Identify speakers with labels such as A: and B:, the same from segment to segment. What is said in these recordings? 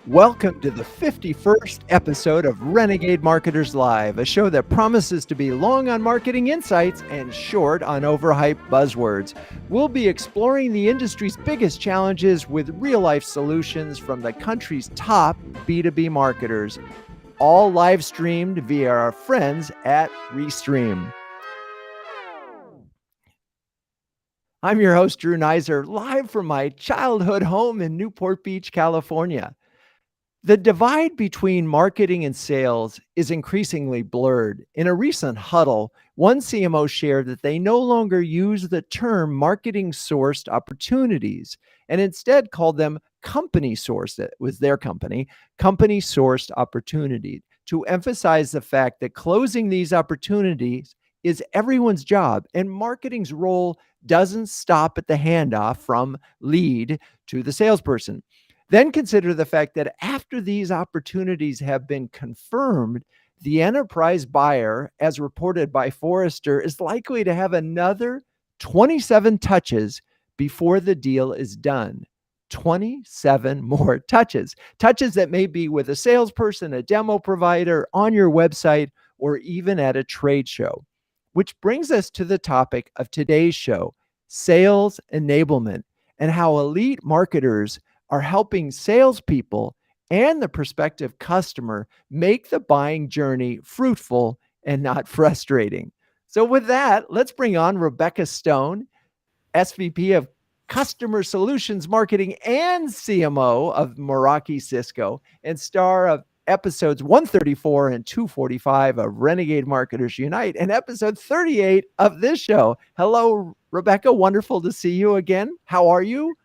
A: Welcome to the 51st episode of Renegade Marketers Live, a show that promises to be long on marketing insights and short on overhyped buzzwords. We'll be exploring the industry's biggest challenges with real-life solutions from the country's top B2B marketers, all live streamed via our friends at Restream. I'm your host, Drew Neiser, live from my childhood home in Newport Beach, California. The divide between marketing and sales is increasingly blurred. In a recent huddle, one CMO shared that they no longer use the term marketing sourced opportunities and instead called them company sourced. It was their company sourced opportunity to emphasize the fact that closing these opportunities is everyone's job, and marketing's role doesn't stop at the handoff from lead to the salesperson. Then consider the fact that after these opportunities have been confirmed, the enterprise buyer, as reported by Forrester, is likely to have another 27 touches before the deal is done. 27 more touches that may be with a salesperson, a demo provider, on your website, or even at a trade show. Which brings us to the topic of today's show, sales enablement, and how elite marketers are helping salespeople and the prospective customer make the buying journey fruitful and not frustrating. So with that, let's bring on Rebecca Stone, SVP of Customer Solutions Marketing and CMO of Meraki Cisco, and star of episodes 134 and 245 of Renegade Marketers Unite, and episode 38 of this show. Hello, Rebecca. Wonderful to see you again. How are you?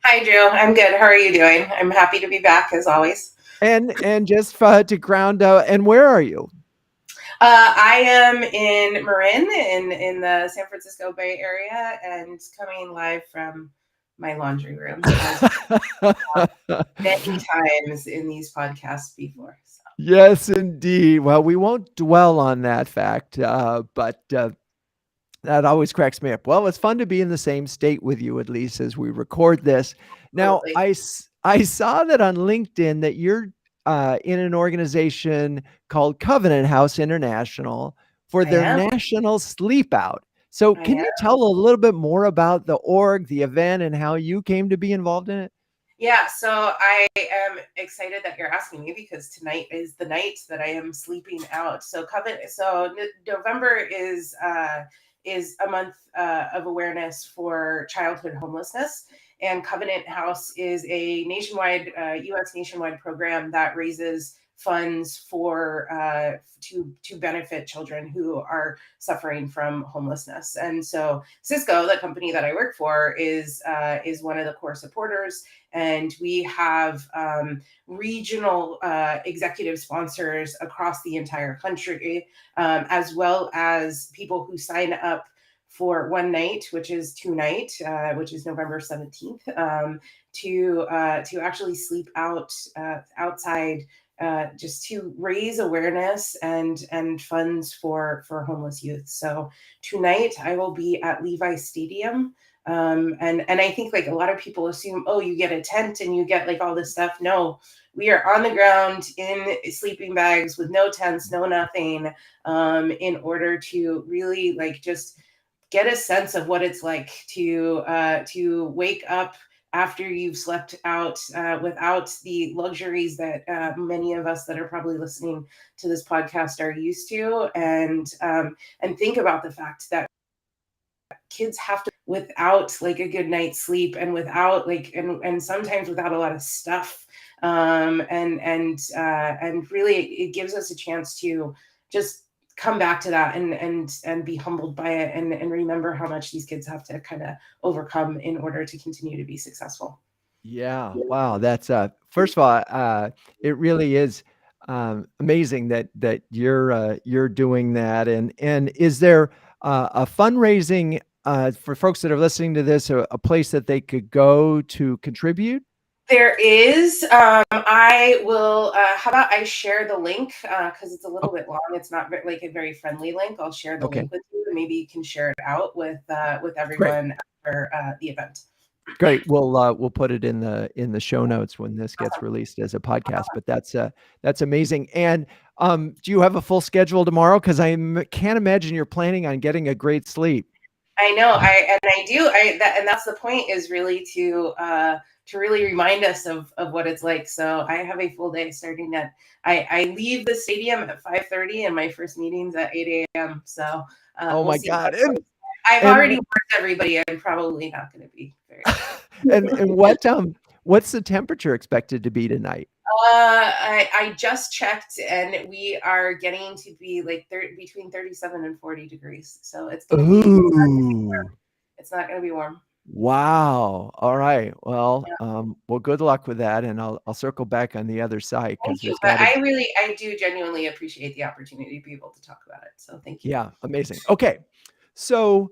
B: Hi, Drew. I'm good. How are you doing? I'm happy to be back as always.
A: And just to ground out, and where are you?
B: I am in Marin in the San Francisco Bay Area and coming live from my laundry room. Many times in these podcasts before. So.
A: Yes, indeed. Well, we won't dwell on that fact, but that always cracks me up. Well, it's fun to be in the same state with you, at least as we record this. Now, I saw that on LinkedIn that you're in an organization called Covenant House International for their National Sleep Out. So can you tell a little bit more about the org, the event, and how you came to be involved in it?
B: Yeah, so I am excited that you're asking me because tonight is the night that I am sleeping out. So November is a month of awareness for childhood homelessness. And Covenant House is a nationwide, U.S. nationwide program that raises funds for to benefit children who are suffering from homelessness. And so Cisco, the company that I work for, is one of the core supporters. And we have regional executive sponsors across the entire country, as well as people who sign up for one night, which is tonight, which is November 17th, to actually sleep out outside, just to raise awareness and funds for homeless youth. So tonight I will be at Levi Stadium. And I think like a lot of people assume, oh, you get a tent and you get like all this stuff. No, we are on the ground in sleeping bags with no tents, no nothing, in order to really like just get a sense of what it's like to wake up after you've slept out without the luxuries that many of us that are probably listening to this podcast are used to, and think about the fact that kids have to without like a good night's sleep and without like and sometimes without a lot of stuff, and really it gives us a chance to just come back to that and be humbled by it and remember how much these kids have to kind of overcome in order to continue to be successful.
A: Yeah. Wow. That's first of all, it really is amazing that you're doing that. And is there a fundraising for folks that are listening to this, a place that they could go to contribute?
B: There is. I will. How about I share the link because it's a little bit long. It's not like a very friendly link. I'll share the link with you, and maybe you can share it out with everyone after the event.
A: Great. We'll put it in the show notes when this gets
B: Awesome.
A: released as a podcast. But that's amazing. And do you have a full schedule tomorrow? Because can't imagine you're planning on getting a great sleep.
B: I know, I do. And that's the point, is really to really remind us of what it's like. So I have a full day starting at I leave the stadium at 5:30, and my first meeting's at 8 a.m. So
A: Oh
B: we'll
A: my
B: see how
A: God!
B: it goes. I've already worked everybody. I'm probably not going to be very.
A: And what's the temperature expected to be tonight?
B: I just checked, and we are getting to be like between 37 and 40 degrees. So it's going to be.
A: Ooh.
B: It's not going to be warm.
A: Wow. All right. Well, well, good luck with that, and I'll circle back on the other side because
B: Thank you.
A: there's
B: But
A: got to.
B: I do genuinely appreciate the opportunity to be able to talk about it. So thank you.
A: Yeah, amazing. Okay, so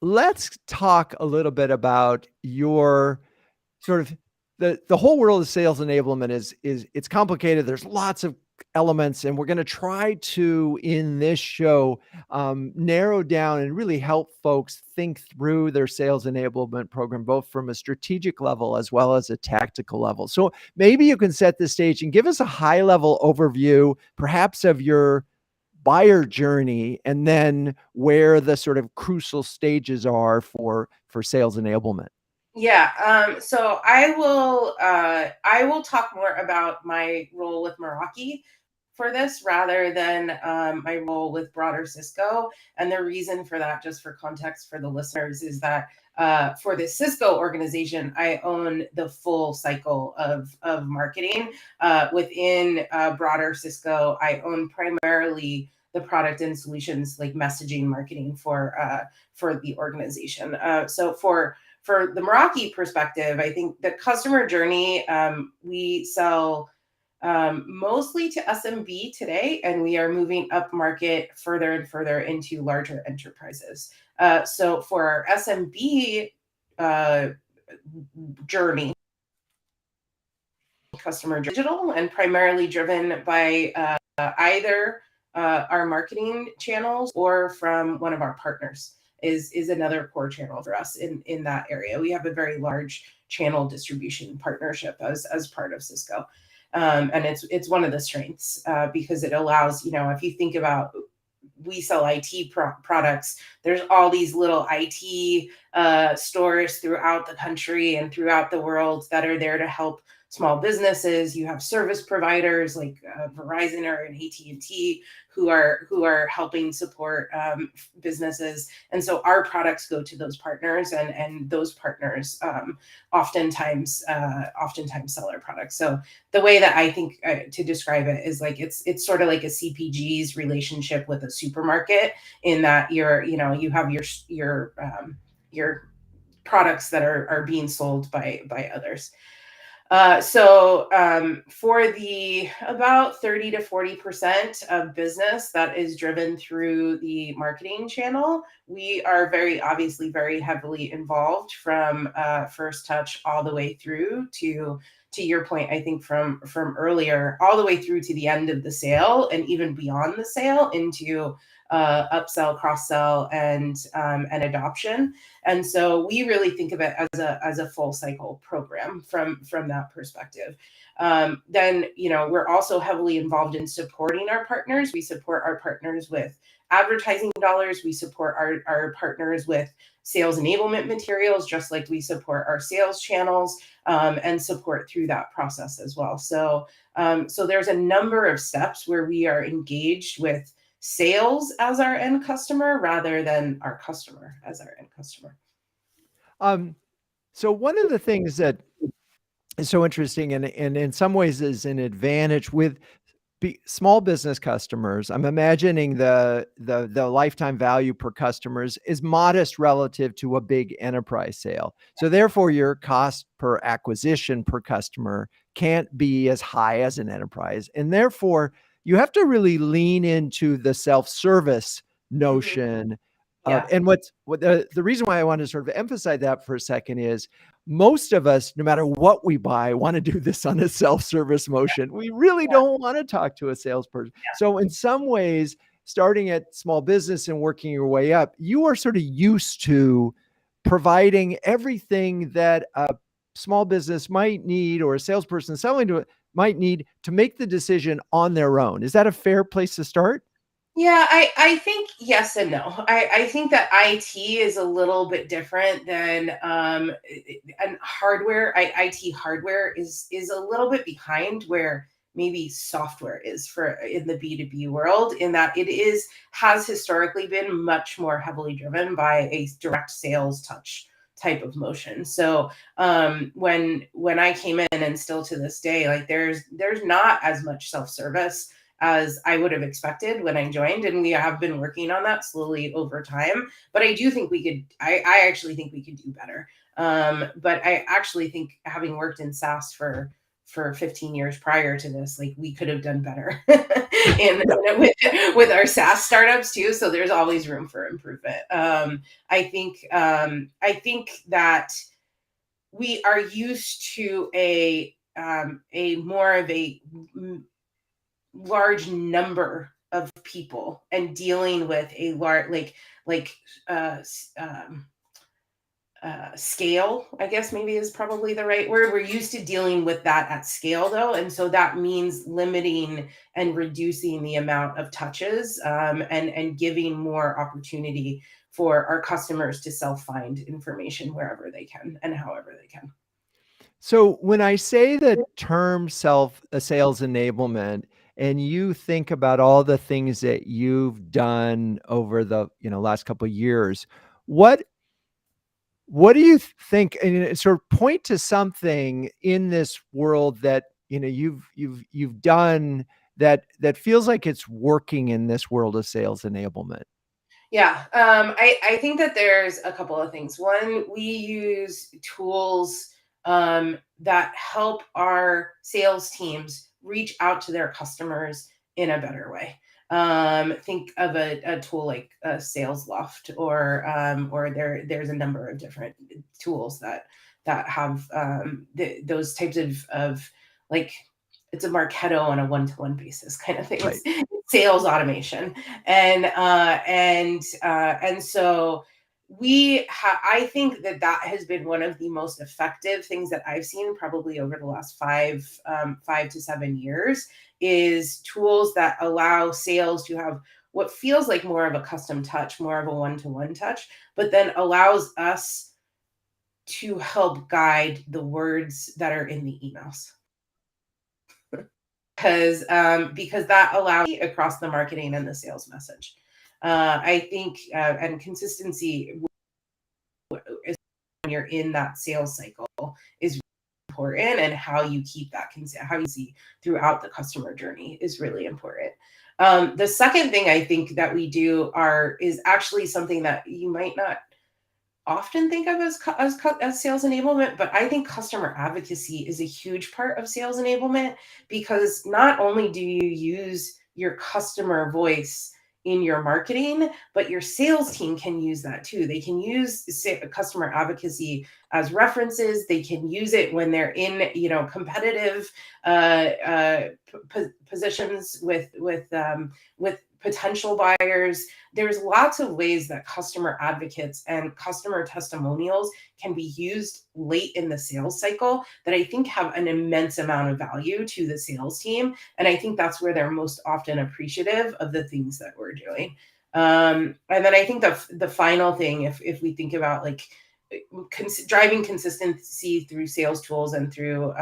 A: let's talk a little bit about your sort of the whole world of sales enablement is it's complicated. There's lots of elements, and we're going to try to, in this show, narrow down and really help folks think through their sales enablement program, both from a strategic level as well as a tactical level. So maybe you can set the stage and give us a high level overview, perhaps of your buyer journey, and then where the sort of crucial stages are for sales enablement.
B: Yeah. So I will talk more about my role with Meraki for this, rather than my role with broader Cisco. And the reason for that, just for context for the listeners, is that for the Cisco organization, I own the full cycle of marketing. Within broader Cisco, I own primarily the product and solutions, like messaging marketing for the organization. So for the Meraki perspective, I think the customer journey, we sell mostly to SMB today, and we are moving up market further and further into larger enterprises. So for our SMB journey, customer digital, and primarily driven by either our marketing channels or from one of our partners, is another core channel for us in that area. We have a very large channel distribution partnership as part of Cisco. And it's one of the strengths, because it allows, if you think about, we sell IT products, there's all these little IT stores throughout the country and throughout the world that are there to help small businesses. You have service providers like Verizon or an AT&T who are helping support businesses, and so our products go to those partners, and those partners oftentimes sell our products. So the way that I think to describe it is like it's sort of like a CPG's relationship with a supermarket, in that you have your products that are being sold by others. So for the about 30 to 40% of business that is driven through the marketing channel, we are obviously very heavily involved from first touch all the way through to your point, I think from earlier, all the way through to the end of the sale, and even beyond the sale into upsell, cross-sell, and adoption. And so we really think of it as a full cycle program from that perspective. Then, we're also heavily involved in supporting our partners. We support our partners with advertising dollars. We support our partners with sales enablement materials, just like we support our sales channels, and support through that process as well. So there's a number of steps where we are engaged with sales as our end customer rather than our customer as our end customer.
A: So one of the things that is so interesting, and in some ways is an advantage with small business customers, I'm imagining the lifetime value per customers is modest relative to a big enterprise sale. So therefore, your cost per acquisition per customer can't be as high as an enterprise, and therefore you have to really lean into the self-service notion.
B: Yeah.
A: And the reason why I want to sort of emphasize that for a second is most of us, no matter what we buy, want to do this on a self-service motion. We really don't want to talk to a salesperson. So in some ways, starting at small business and working your way up, you are sort of used to providing everything that a small business might need, or a salesperson selling to it might need, to make the decision on their own. Is that a fair place to start?
B: Yeah, I think yes and no. I think that IT is a little bit different than and hardware. IT hardware is a little bit behind where maybe software is for in the B2B world, in that has historically been much more heavily driven by a direct sales touch type of motion. So when I came in, and still to this day, like there's not as much self-service as I would have expected when I joined. And we have been working on that slowly over time. But I do think I actually think we could do better. But I actually think, having worked in SaaS for 15 years prior to this, like we could have done better with our SaaS startups too. So there's always room for improvement. I think that we are used to a more of a large number of people, and dealing with a large scale, I guess maybe is probably the right word. We're used to dealing with that at scale though. And so that means limiting and reducing the amount of touches, and giving more opportunity for our customers to self-find information wherever they can and however they can.
A: So when I say the term sales enablement, and you think about all the things that you've done over the last couple of years, what do you think? And sort of point to something in this world that you've done that feels like it's working in this world of sales enablement.
B: Yeah, I think that there's a couple of things. One, we use tools that help our sales teams reach out to their customers in a better way. Think of a tool like Sales Loft, or there's a number of different tools that have those types of like, it's a Marketo on a one-to-one basis kind of thing.
A: Right.
B: It's sales automation, and so I think that has been one of the most effective things that I've seen probably over the last 5 to 7 years, is tools that allow sales to have what feels like more of a custom touch, more of a one-to-one touch, but then allows us to help guide the words that are in the emails. Because that allows across the marketing and the sales message. I think and consistency is, when you're in that sales cycle, is important, and how you keep that how you see throughout the customer journey is really important. The second thing I think that we do is actually something that you might not often think of as sales enablement, but I think customer advocacy is a huge part of sales enablement, because not only do you use your customer voice in your marketing, but your sales team can use that too. They can use customer advocacy as references. They can use it when they're in competitive positions with potential buyers. There's lots of ways that customer advocates and customer testimonials can be used late in the sales cycle that I think have an immense amount of value to the sales team. And I think that's where they're most often appreciative of the things that we're doing. And then I think the final thing, if we think about like driving consistency through sales tools and through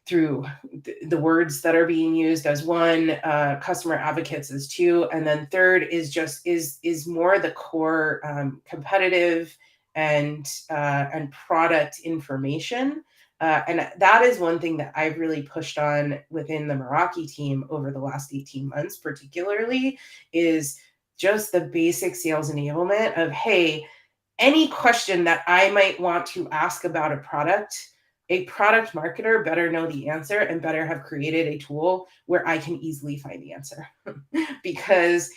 B: the words that are being used as one, customer advocates as two, and then third is more the core competitive and product information. And that is one thing that I've really pushed on within the Meraki team over the last 18 months, particularly, is just the basic sales enablement of, hey, any question that I might want to ask about a product marketer better know the answer and better have created a tool where I can easily find the answer. because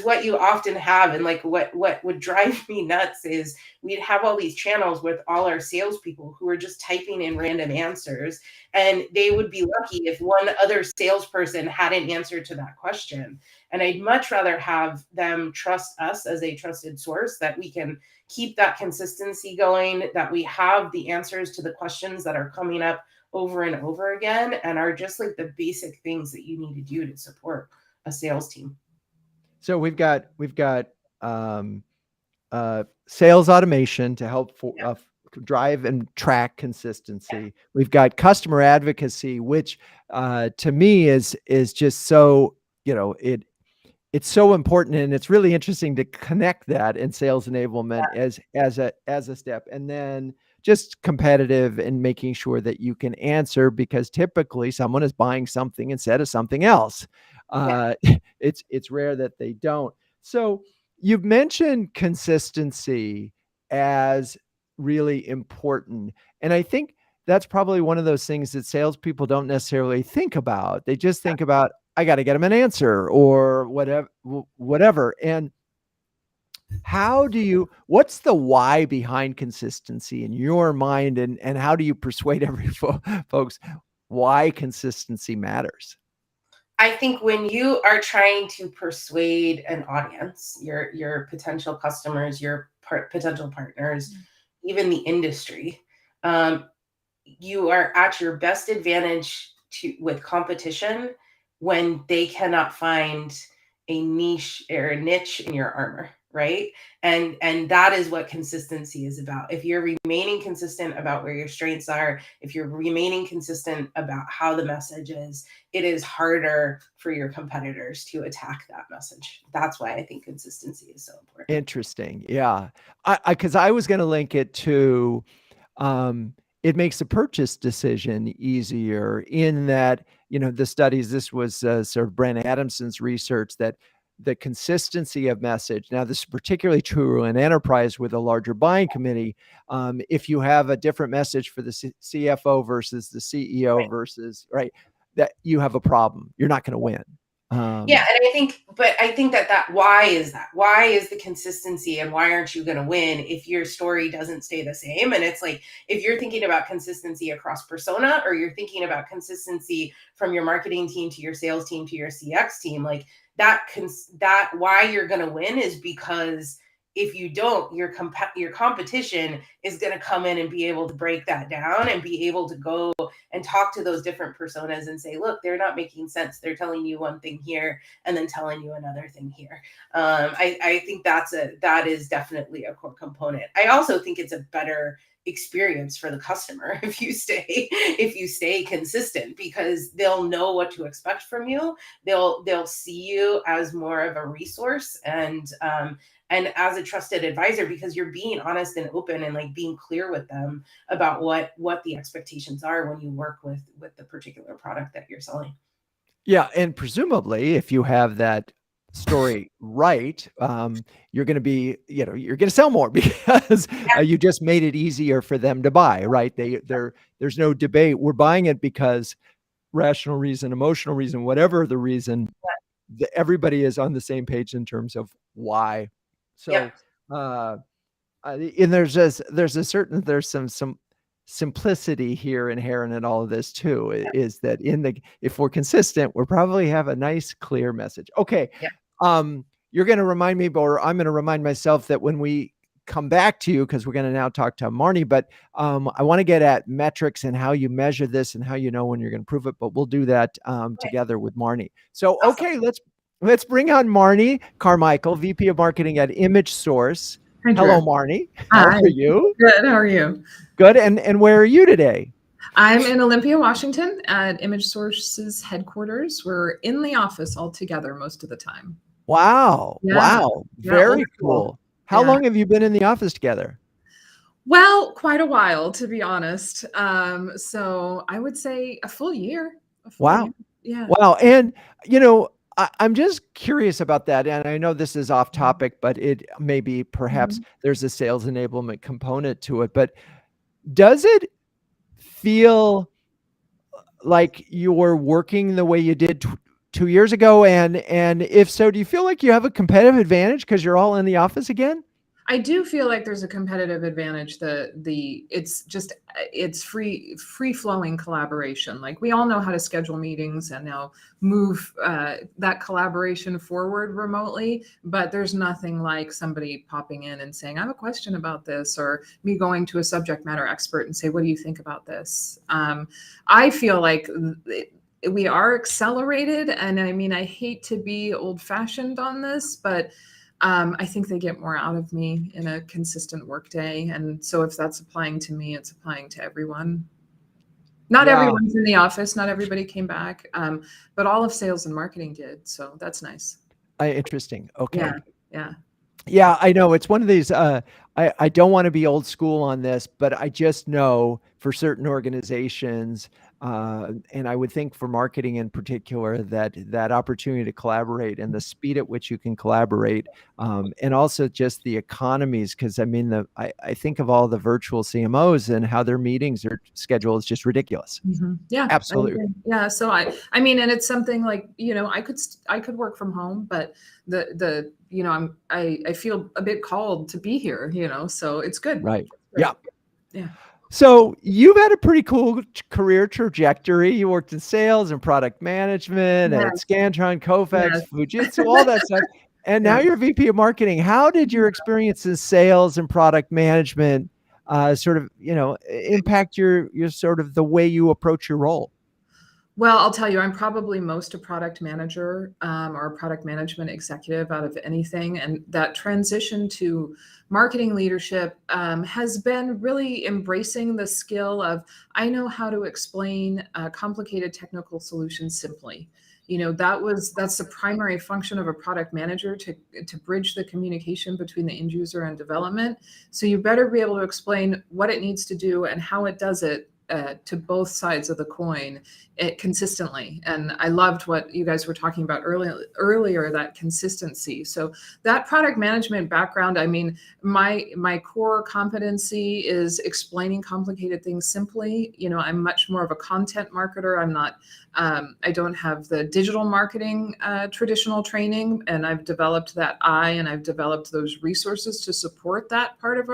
B: what you often have, and like what would drive me nuts, is we'd have all these channels with all our salespeople who are just typing in random answers, and they would be lucky if one other salesperson had an answer to that question. And I'd much rather have them trust us as a trusted source, that we can keep that consistency going, that we have the answers to the questions that are coming up over and over again, and are just like the basic things that you need to do to support a sales team.
A: So we've got sales automation to help drive and track consistency. We've got customer advocacy, which to me is just so, it's so important, and it's really interesting to connect that in sales enablement as a step. And then just competitive and making sure that you can answer, because typically someone is buying something instead of something else. It's rare that they don't. So you've mentioned consistency as really important, and I think that's probably one of those things that salespeople don't necessarily think about. They just think about, I got to get them an answer or whatever. And what's the why behind consistency in your mind? And how do you persuade folks why consistency matters?
B: I think when you are trying to persuade an audience, your potential customers, your potential partners, even the industry, you are at your best advantage with competition when they cannot find a niche or a niche in your armor, right? And that is what consistency is about. If you're remaining consistent about where your strengths are, if you're remaining consistent about how the message is, it is harder for your competitors to attack that message. That's why I think consistency is so important.
A: Interesting. Yeah. Because I was going to link it to, it makes the purchase decision easier, in that, the studies, this was sort of Brent Adamson's research, that the consistency of message. Now, this is particularly true in enterprise with a larger buying committee. If you have a different message for the CFO versus the CEO versus, right, that you have a problem. You're not going to win.
B: Yeah, and I think that why is the consistency, and why aren't you going to win if your story doesn't stay the same? And it's like, if you're thinking about consistency across persona, or you're thinking about consistency from your marketing team to your sales team to your CX team, like that why you're going to win is because if you don't, your competition is going to come in and be able to break that down and be able to go and talk to those different personas and say, look, they're not making sense. They're telling you one thing here and then telling you another thing here. I think that is definitely a core component. I also think it's a better experience for the customer if you stay consistent, because they'll know what to expect from you. They'll see you as more of a resource, and as a trusted advisor, because you're being honest and open, and like being clear with them about what the expectations are when you work with the particular product that you're selling.
A: Yeah. And presumably, if you have that story right, you're going to be, you're going to sell more, because you just made it easier for them to buy, right? There's no debate. We're buying it because rational reason, emotional reason, whatever the reason, everybody is on the same page in terms of why. So, and there's some simplicity here inherent in all of this too, is that if we're consistent, we'll probably have a nice, clear message. Okay. You're going to remind me, or I'm going to remind myself, that when we come back to you, because we're going to now talk to Marni, but I want to get at metrics and how you measure this and how you know when you're going to prove it, but we'll do that together with Marni. So, okay, let's bring on Marni Carmichael, VP of Marketing at ImageSource.
C: Hi,
A: hello, Marni. How are you?
C: Good. How are you?
A: Good. And where are you today?
C: I'm in Olympia, Washington, at ImageSource's headquarters. We're in the office all together most of the time.
A: Wow.
C: Yeah.
A: Wow. Very cool. How long have you been in the office together?
C: Well, quite a while, to be honest. So I would say a full year.
A: Wow.
C: Year. Yeah.
A: Wow. And, I'm just curious about that. And I know this is off topic, but it maybe perhaps there's a sales enablement component to it. But does it feel like you're working the way you did 2 years ago? And if so, do you feel like you have a competitive advantage because you're all in the office again?
C: I do feel like there's a competitive advantage. It's free flowing collaboration. Like we all know how to schedule meetings and now move that collaboration forward remotely, but there's nothing like somebody popping in and saying, I have a question about this, or me going to a subject matter expert and say, what do you think about this? I feel like we are accelerated. And I mean, I hate to be old fashioned on this, but I think they get more out of me in a consistent workday. And so if that's applying to me, it's applying to everyone. Not everyone's in the office. Not everybody came back. But all of sales and marketing did. So that's nice.
A: Interesting. Okay.
C: Yeah.
A: Yeah, I know. It's one of these, I don't want to be old school on this, but I just know for certain organizations, and I would think for marketing in particular, that opportunity to collaborate and the speed at which you can collaborate, and also just the economies. Because I mean, I think of all the virtual CMOs and how their meetings are scheduled is just ridiculous.
C: Mm-hmm. Yeah,
A: absolutely.
C: Yeah. So I mean, and it's something like, I could work from home, but I feel a bit called to be here, so it's good.
A: Right.
C: Yeah.
A: So you've had a pretty cool career trajectory. You worked in sales and product management at Scantron, Kofax, Fujitsu, all that stuff. And now you're VP of marketing. How did your experience in sales and product management sort of, impact your sort of the way you approach your role?
C: Well, I'll tell you, I'm probably most a product manager or a product management executive out of anything. And that transition to marketing leadership has been really embracing the skill of, I know how to explain complicated technical solutions simply. That's the primary function of a product manager, to bridge the communication between the end user and development. So you better be able to explain what it needs to do and how it does it to both sides of the coin consistently. And I loved what you guys were talking about earlier, that consistency. So that product management background, I mean, my core competency is explaining complicated things simply. I'm much more of a content marketer. I'm not, I don't have the digital marketing traditional training, and I've developed that and I've developed those resources to support that part of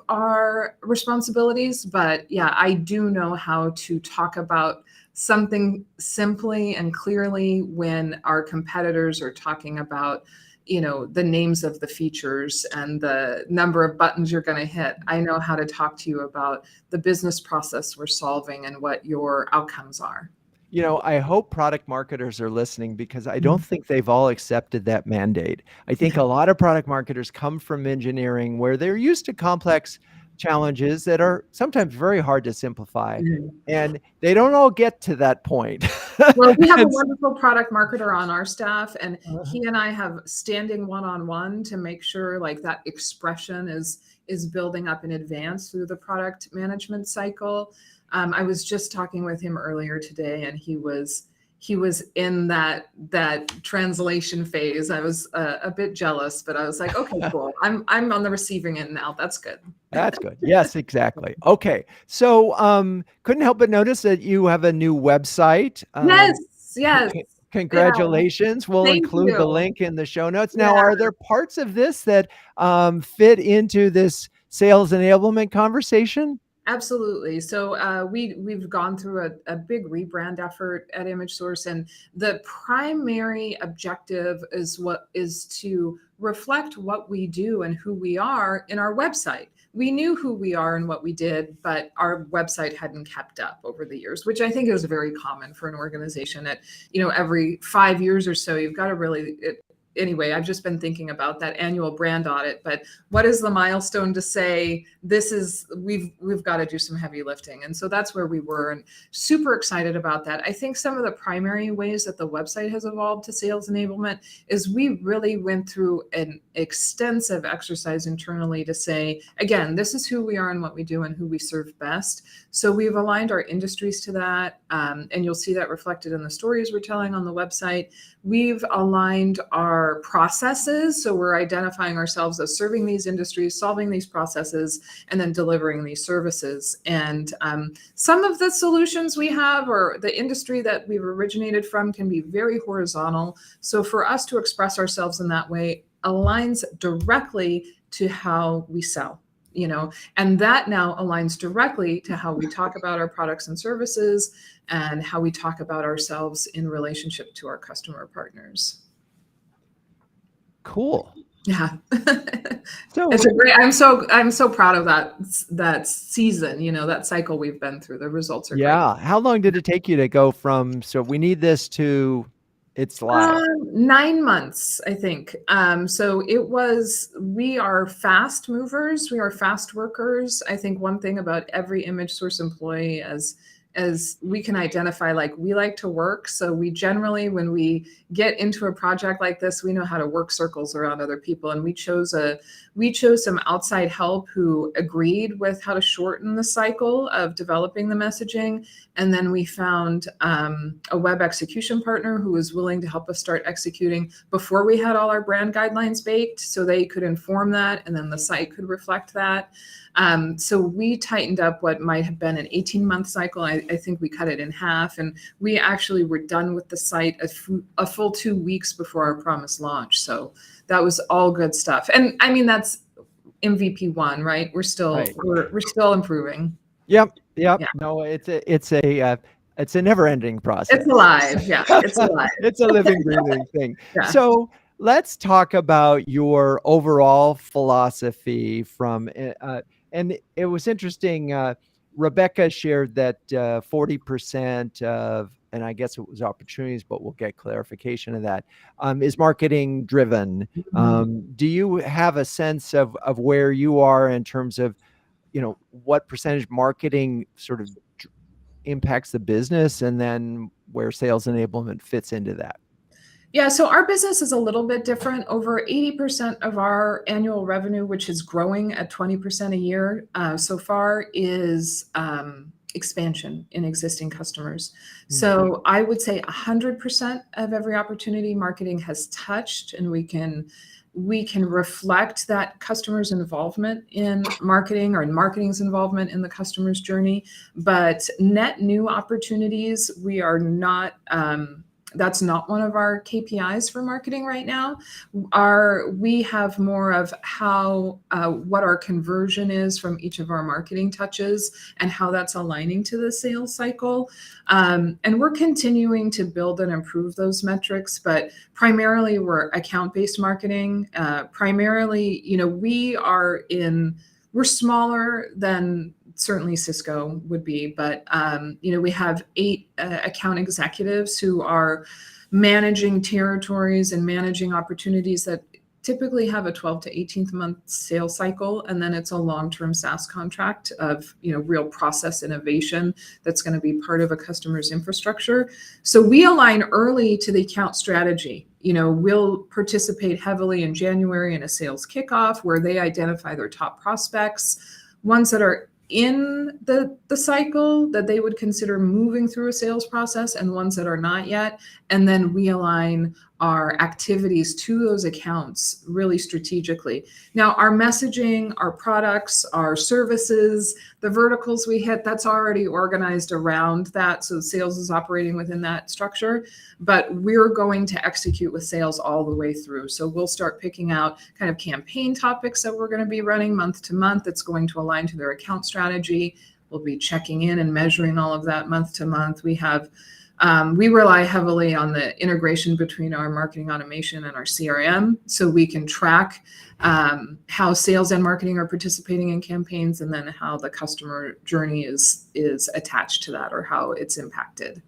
C: our responsibilities. But yeah, I do know how to talk about something simply and clearly when our competitors are talking about, the names of the features and the number of buttons you're going to hit. I know how to talk to you about the business process we're solving and what your outcomes are.
A: I hope product marketers are listening, because I don't think they've all accepted that mandate. I think a lot of product marketers come from engineering, where they're used to complex challenges that are sometimes very hard to simplify. And they don't all get to that point.
C: Well, we have a wonderful product marketer on our staff, and he and I have standing one-on-one to make sure like that expression is building up in advance through the product management cycle. I was just talking with him earlier today, and he was in that translation phase. I was a bit jealous, but I was like, okay, cool. I'm on the receiving end now. That's good.
A: That's good. Yes, exactly. Okay. So couldn't help but notice that you have a new website.
C: Yes.
A: Congratulations. We'll
C: Thank
A: include
C: you.
A: the link in the show notes. Now, are there parts of this that fit into this sales enablement conversation?
C: Absolutely. So we've gone through a big rebrand effort at ImageSource, and the primary objective is to reflect what we do and who we are in our website. We knew who we are and what we did, but our website hadn't kept up over the years, which I think is very common for an organization. At every 5 years or so, you've got to really. Anyway, I've just been thinking about that annual brand audit, but what is the milestone to say we've got to do some heavy lifting? And so that's where we were, and super excited about that. I think some of the primary ways that the website has evolved to sales enablement is we really went through an extensive exercise internally to say, again, this is who we are and what we do and who we serve best. So we've aligned our industries to that, and you'll see that reflected in the stories we're telling on the website. We've aligned our our processes. So we're identifying ourselves as serving these industries, solving these processes, and then delivering these services. And some of the solutions we have, or the industry that we've originated from, can be very horizontal. So for us to express ourselves in that way aligns directly to how we sell. And that now aligns directly to how we talk about our products and services and how we talk about ourselves in relationship to our customer partners.
A: Cool.
C: Yeah.
A: So
C: it's a great, I'm so proud of that season, that cycle we've been through. The results are great.
A: How long did it take you to go from, so we need this, to it's live?
C: 9 months, I think. So we are fast movers. We are fast workers. I think one thing about every ImageSource employee, as we can identify, like, we like to work. So we generally, when we get into a project like this, we know how to work circles around other people. And we chose some outside help who agreed with how to shorten the cycle of developing the messaging. And then we found a web execution partner who was willing to help us start executing before we had all our brand guidelines baked, so they could inform that, and then the site could reflect that. So we tightened up what might have been an 18-month cycle. I think we cut it in half, and we actually were done with the site a full 2 weeks before our promised launch. So that was all good stuff. And I mean, that's MVP 1, right? We're still improving.
A: Yep. No, it's a never-ending process.
C: It's alive. Yeah, it's alive.
A: It's a living, breathing thing.
C: Yeah.
A: So let's talk about your overall philosophy and it was interesting. Rebecca shared that 40% of, and I guess it was opportunities, but we'll get clarification of that, is marketing driven. Do you have a sense of where you are in terms of, what percentage marketing sort of impacts the business, and then where sales enablement fits into that?
C: Yeah, so our business is a little bit different. Over 80% of our annual revenue, which is growing at 20% a year so far, is expansion in existing customers. Mm-hmm. So I would say 100% of every opportunity marketing has touched, and we can reflect that customer's involvement in marketing, or marketing's involvement in the customer's journey. But net new opportunities, we are not, that's not one of our KPIs for marketing right now. We have more of what our conversion is from each of our marketing touches and how that's aligning to the sales cycle. And we're continuing to build and improve those metrics, but primarily we're account-based marketing. Primarily, we're smaller than certainly Cisco would be, but we have 8 account executives who are managing territories and managing opportunities that typically have a 12 to 18 month sales cycle, and then it's a long-term SaaS contract of real process innovation that's going to be part of a customer's infrastructure. So we align early to the account strategy. We'll participate heavily in January in a sales kickoff where they identify their top prospects, ones that are in the cycle that they would consider moving through a sales process, and ones that are not yet. And then we align our activities to those accounts really strategically. Now, our messaging, our products, our services, the verticals we hit, that's already organized around that. So sales is operating within that structure, but we're going to execute with sales all the way through. So we'll start picking out kind of campaign topics that we're going to be running month to month that's going to align to their account strategy. We'll be checking in and measuring all of that month to month. We rely heavily on the integration between our marketing automation and our CRM, so we can track how sales and marketing are participating in campaigns, and then how the customer journey is attached to that, or how it's impacted.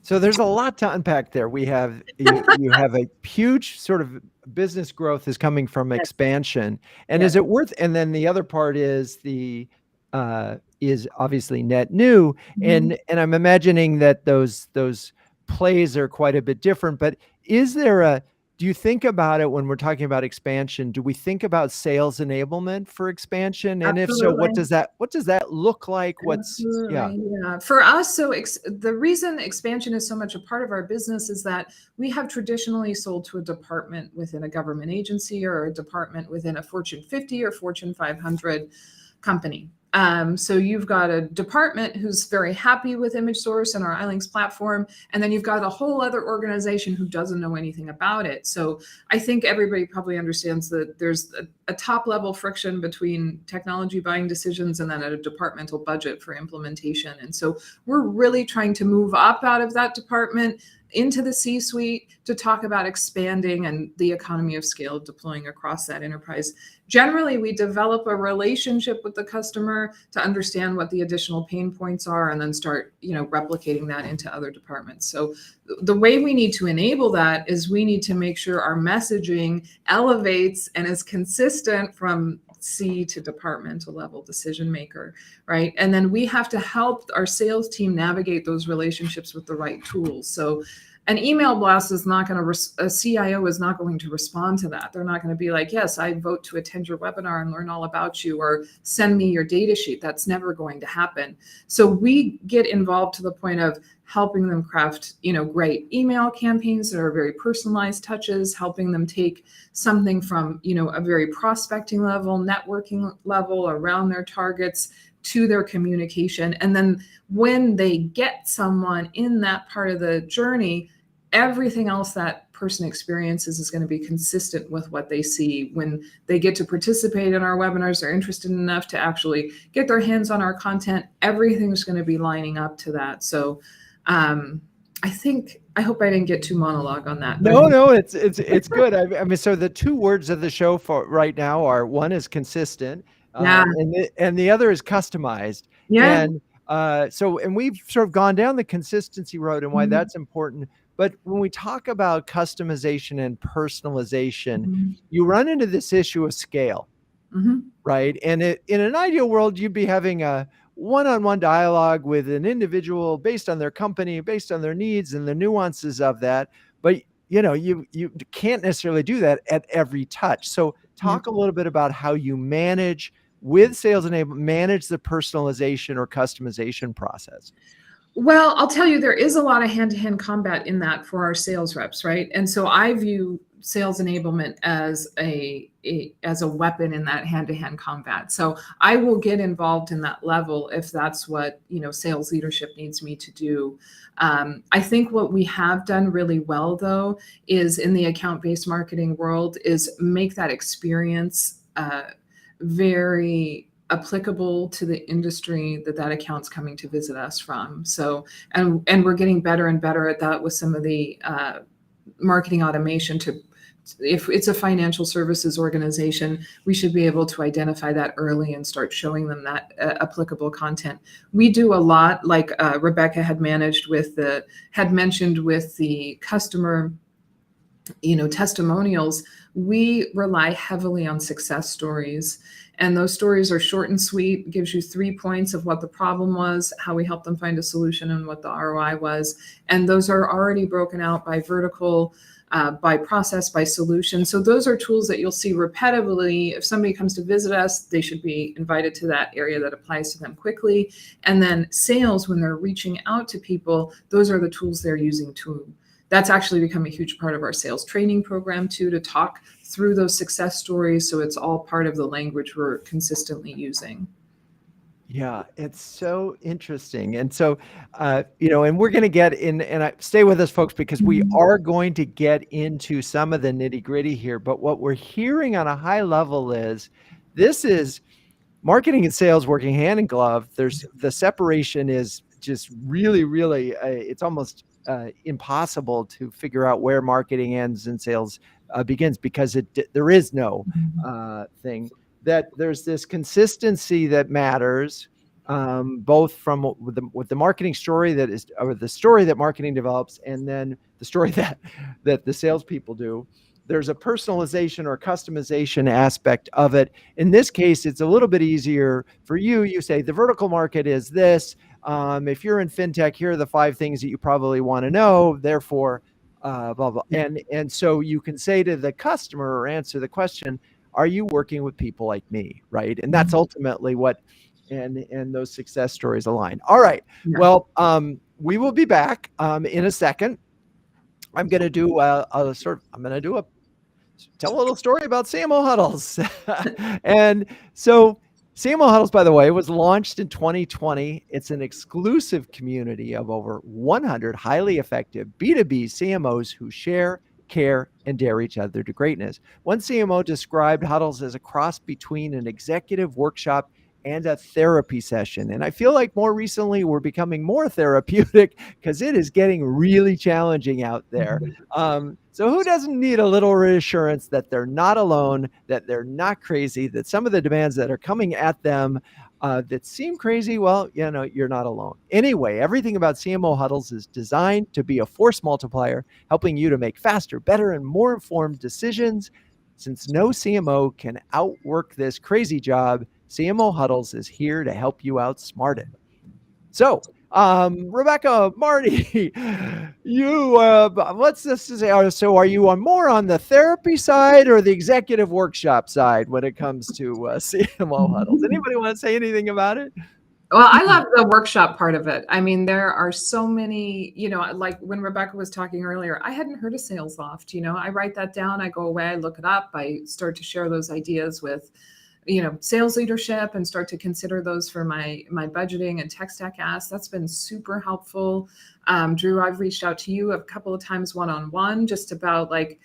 A: So there's a lot to unpack there. You have a huge sort of business growth is coming from expansion, and is it worth? And then the other part is is obviously net new, and I'm imagining that those plays are quite a bit different. But do do you think about it when we're talking about expansion? Do we think about sales enablement for expansion? And if so, what does that look like?
C: Absolutely. Yeah. For us, so the reason expansion is so much a part of our business is that we have traditionally sold to a department within a government agency or a department within a Fortune 50 or Fortune 500 company. So you've got a department who's very happy with ImageSource and our iLinks platform, and then you've got a whole other organization who doesn't know anything about it. So I think everybody probably understands that there's a top level friction between technology buying decisions and then a departmental budget for implementation. And so we're really trying to move up out of that department into the C-suite to talk about expanding and the economy of scale deploying across that enterprise. Generally, we develop a relationship with the customer to understand what the additional pain points are and then start, replicating that into other departments. So the way we need to enable that is we need to make sure our messaging elevates and is consistent from C to departmental level decision maker, right? And then we have to help our sales team navigate those relationships with the right tools. So an email blast is not going to, a CIO is not going to respond to that. They're not going to be like, yes, I vote to attend your webinar and learn all about you, or send me your data sheet. That's never going to happen. So we get involved to the point of helping them craft, great email campaigns that are very personalized touches, helping them take something from, a very prospecting level, networking level around their targets to their communication. And then when they get someone in that part of the journey, everything else that person experiences is going to be consistent with what they see. When they get to participate in our webinars, they're interested enough to actually get their hands on our content, everything's going to be lining up to that. So I hope I didn't get too monologue on that.
A: No, it's good. I mean, so the two words of the show for right now are, one is consistent, and the other is customized.
C: Yeah.
A: And we've sort of gone down the consistency road and why that's important. But when we talk about customization and personalization, you run into this issue of scale, right? And in an ideal world, you'd be having a one-on-one dialogue with an individual based on their company, based on their needs and the nuances of that. But you can't necessarily do that at every touch. So talk a little bit about how you manage with sales enablement, manage the personalization or customization process.
C: Well, I'll tell you, there is a lot of hand-to-hand combat in that for our sales reps, right? And so I view sales enablement as a weapon in that hand-to-hand combat. So I will get involved in that level if that's what sales leadership needs me to do. I think what we have done really well, though, is in the account-based marketing world, is make that experience very applicable to the industry that account's coming to visit us from. So, and we're getting better and better at that with some of the marketing automation. If it's a financial services organization, we should be able to identify that early and start showing them that applicable content. We do a lot, like Rebecca had mentioned with the customer testimonials. We rely heavily on success stories, and those stories are short and sweet, gives you 3 points of what the problem was, how we helped them find a solution, and what the ROI was. And those are already broken out by vertical, by process, by solution. So those are tools that you'll see repetitively. If somebody comes to visit us, they should be invited to that area that applies to them quickly. And then sales, when they're reaching out to people, those are the tools they're using too. That's actually become a huge part of our sales training program too, to talk through those success stories. So it's all part of the language we're consistently using.
A: Yeah, it's so interesting. And so, and we're going to get in, and stay with us, folks, because we are going to get into some of the nitty gritty here. But what we're hearing on a high level is this is marketing and sales working hand in glove. The separation is just really, really, it's almost impossible to figure out where marketing ends and sales begins, because there is no thing. That there's this consistency that matters, both from with the marketing story that is, or the story that marketing develops, and then the story that the salespeople do. There's a personalization or customization aspect of it. In this case, it's a little bit easier for you. You say the vertical market is this. If you're in fintech, here are the 5 things that you probably want to know. Therefore, blah, blah. And so you can say to the customer or answer the question, are you working with people like me? Right. And that's ultimately what, and those success stories align. All right.
C: Yeah.
A: Well, we will be back in a second. I'm going to do tell a little story about CMO Huddles. And so CMO Huddles, by the way, was launched in 2020. It's an exclusive community of over 100 highly effective B2B CMOs who share, care, and dare each other to greatness. One CMO described Huddles as a cross between an executive workshop and a therapy session. And I feel like more recently we're becoming more therapeutic because it is getting really challenging out there. So who doesn't need a little reassurance that they're not alone, that they're not crazy, that some of the demands that are coming at them that seem crazy, well, you're not alone. Anyway, everything about CMO Huddles is designed to be a force multiplier, helping you to make faster, better, and more informed decisions. Since no CMO can outwork this crazy job, CMO Huddles is here to help you outsmart it. So, Rebecca, Marni, you, let's just say, so are you more on the therapy side or the executive workshop side when it comes to CMO Huddles? Anybody want to say anything about it?
C: Well, I love the workshop part of it. I mean, there are so many, like when Rebecca was talking earlier, I hadn't heard of SalesLoft. I write that down, I go away, I look it up, I start to share those ideas with sales leadership and start to consider those for my budgeting and tech stack asks. That's been super helpful. Drew, I've reached out to you a couple of times one-on-one just about I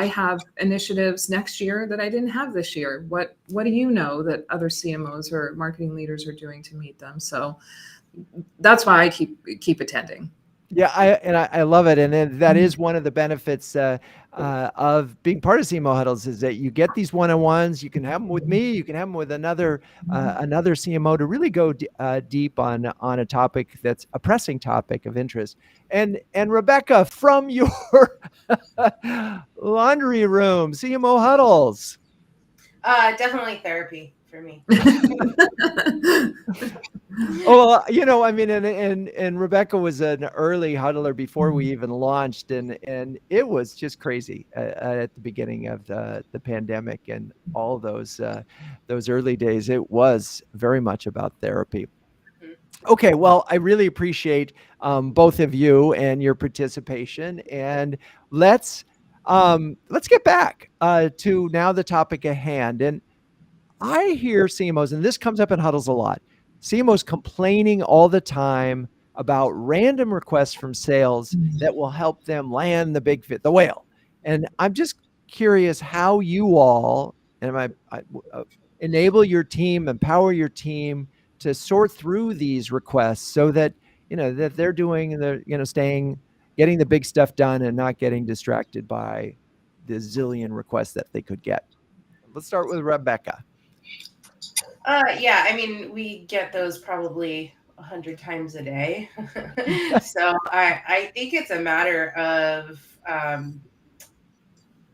C: have initiatives next year that I didn't have this year. What do you know that other CMOs or marketing leaders are doing to meet them? So that's why I keep attending.
A: Yeah, I love it, and that is one of the benefits of being part of CMO Huddles is that you get these one-on-ones. You can have them with me. You can have them with another CMO to really go deep on a topic that's a pressing topic of interest. And Rebecca, from your laundry room, CMO Huddles.
B: Definitely therapy for me.
A: Well, I mean, and Rebecca was an early huddler before we even launched, and it was just crazy at the beginning of the pandemic and all those early days. It was very much about therapy. Okay, well, I really appreciate both of you and your participation, and let's get back to now the topic at hand. And I hear CMOs, and this comes up in huddles a lot, CMOs complaining all the time about random requests from sales that will help them land the big fit, the whale. And I'm just curious how you all enable your team, empower your team to sort through these requests so that, that they're doing getting the big stuff done and not getting distracted by the zillion requests that they could get. Let's start with Rebecca.
B: Yeah, I mean, we get those probably 100 times a day. So I think it's a matter of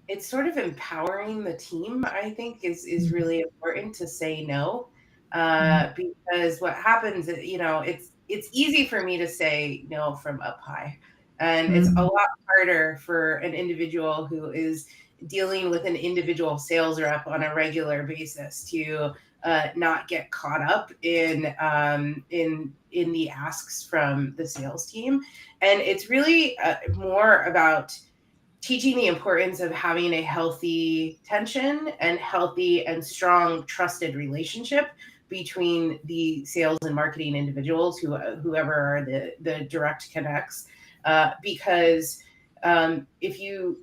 B: it's sort of empowering the team, I think is really important to say no. Because what happens, it's easy for me to say no from up high. And it's a lot harder for an individual who is dealing with an individual sales rep on a regular basis to not get caught up in the asks from the sales team. And it's really more about teaching the importance of having a healthy tension and healthy and strong trusted relationship between the sales and marketing individuals, whoever are the direct connects. Because if you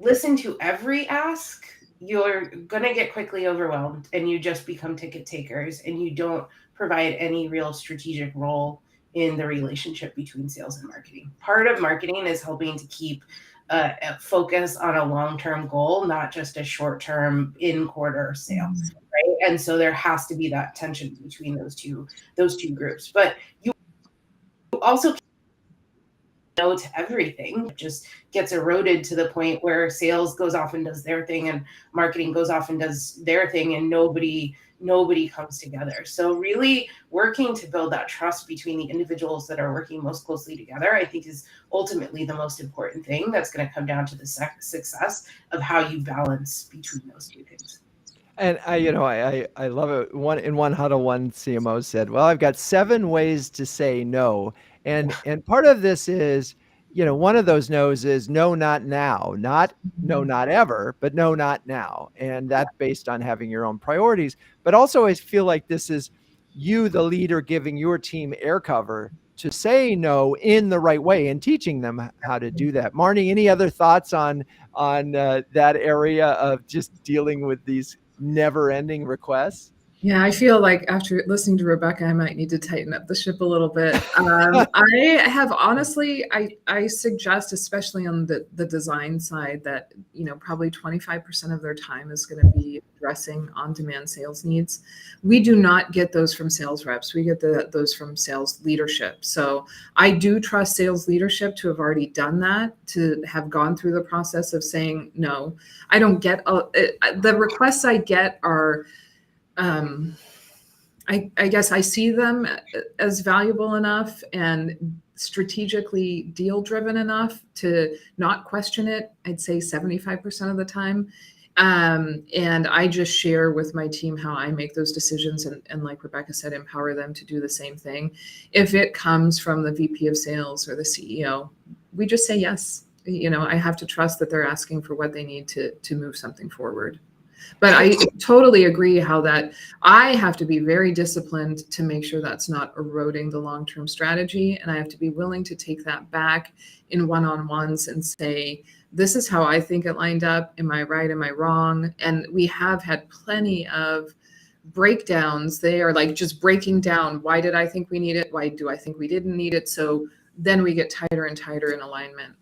B: listen to every ask, you're going to get quickly overwhelmed and you just become ticket takers and you don't provide any real strategic role in the relationship between sales and marketing. Part of marketing is helping to keep a focus on a long-term goal, not just a short-term in-quarter sale, right? And so there has to be that tension between those two groups. But you also no to everything. It just gets eroded to the point where sales goes off and does their thing and marketing goes off and does their thing, and nobody nobody comes together. So really working to build that trust between the individuals that are working most closely together, I think, is ultimately the most important thing that's going to come down to the success of how you balance between those two things.
A: And I love it. In one huddle, one CMO said, "Well, I've got 7 ways to say no." And part of this is, one of those no's is no, not now, not no, not ever, but no, not now. And that's based on having your own priorities. But also I feel like this is you, the leader, giving your team air cover to say no in the right way and teaching them how to do that. Marni, any other thoughts on that area of just dealing with these never-ending requests?
C: Yeah, I feel like after listening to Rebecca, I might need to tighten up the ship a little bit. I have honestly, I suggest, especially on the design side, that probably 25% of their time is going to be addressing on-demand sales needs. We do not get those from sales reps. We get those from sales leadership. So I do trust sales leadership to have already done that, to have gone through the process of saying no. I don't get the requests I get are. I guess I see them as valuable enough and strategically deal driven enough to not question it. I'd say 75% of the time. And I just share with my team how I make those decisions, and like Rebecca said, empower them to do the same thing. If it comes from the VP of sales or the CEO, we just say yes. I have to trust that they're asking for what they need to move something forward. But I totally agree how that I have to be very disciplined to make sure that's not eroding the long-term strategy. And I have to be willing to take that back in one-on-ones and say, this is how I think it lined up. Am I right? Am I wrong? And we have had plenty of breakdowns. They are like just breaking down. Why did I think we need it? Why do I think we didn't need it? So then we get tighter and tighter in alignment.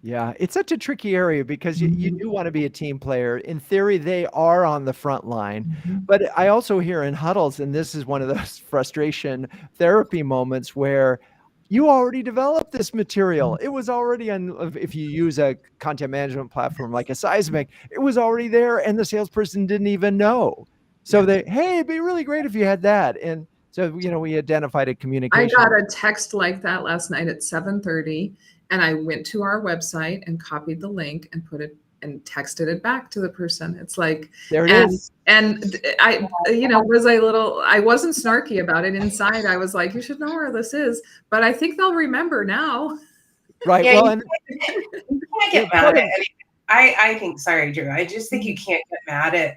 A: Yeah, it's such a tricky area because you do want to be a team player. In theory, they are on the front line. But I also hear in huddles, and this is one of those frustration therapy moments where you already developed this material. It was already on, if you use a content management platform like a Seismic, it was already there and the salesperson didn't even know. So hey, it'd be really great if you had that. And so, we identified a communication.
C: I got a text like that last night at 7:30. And I went to our website and copied the link and put it and texted it back to the person. It's like,
A: there it is.
C: And I wasn't snarky about it. Inside, I was like, you should know where this is. But I think they'll remember now.
A: Right.
B: Yeah,
A: well,
B: you can't get mad at it. I think, sorry, Drew, I just think you can't get mad at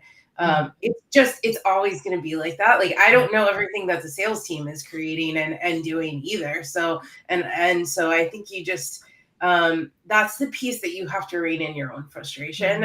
B: it's always going to be like that. Like, I don't know everything that the sales team is creating and doing either. So, and so I think you just, that's the piece that you have to rein in your own frustration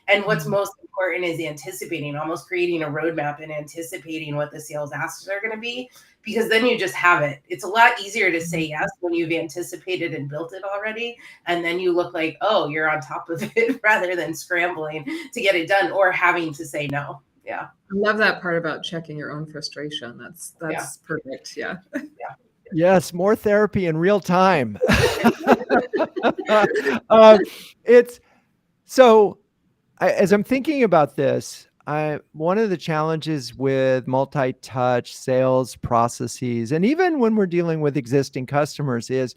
B: and what's most important is anticipating, almost creating a roadmap and anticipating what the sales asks are going to be, because then you just have it. It's a lot easier to say yes when you've anticipated and built it already. And then you look like, oh, you're on top of it rather than scrambling to get it done or having to say no. Yeah.
C: I love that part about checking your own frustration. That's perfect. Yeah.
A: Yes, more therapy in real time. As I'm thinking about this, one of the challenges with multi-touch sales processes, and even when we're dealing with existing customers, is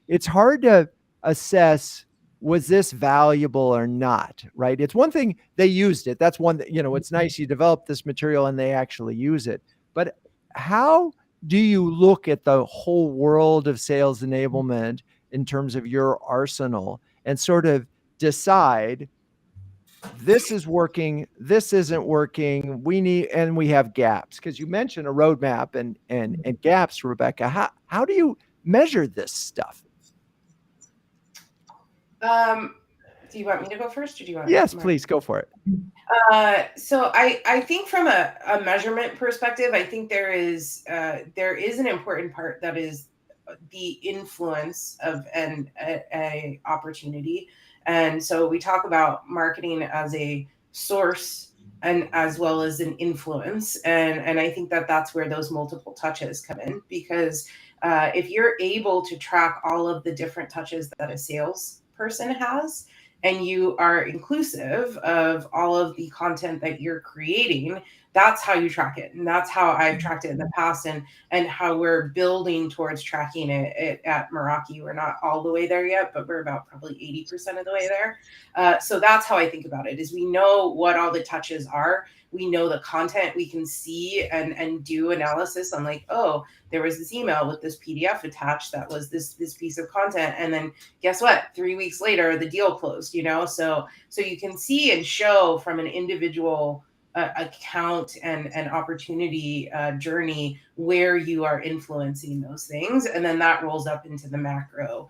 A: it's hard to assess, was this valuable or not, right? It's one thing they used it. That's one that, it's nice you developed this material and they actually use it. But how do you look at the whole world of sales enablement in terms of your arsenal and sort of decide, this is working, this isn't working, we have gaps? Because you mentioned a roadmap and gaps, Rebecca. How do you measure this stuff?
B: Do you want me to go first, or do you want?
A: Yes, please go for it.
B: So I think from a measurement perspective, I think there is an important part that is the influence of a opportunity. And so we talk about marketing as a source and as well as an influence. And I think that's where those multiple touches come in, because if you're able to track all of the different touches that a sales person has, and you are inclusive of all of the content that you're creating, that's how you track it. And that's how I've tracked it in the past, and how we're building towards tracking it at Meraki. We're not all the way there yet, but we're about probably 80% of the way there. So that's how I think about it, is we know what all the touches are. We know the content, we can see and do analysis on, like, oh, there was this email with this PDF attached that was this piece of content. And then guess what? 3 weeks later, the deal closed, So you can see and show from an individual account and opportunity journey where you are influencing those things. And then that rolls up into the macro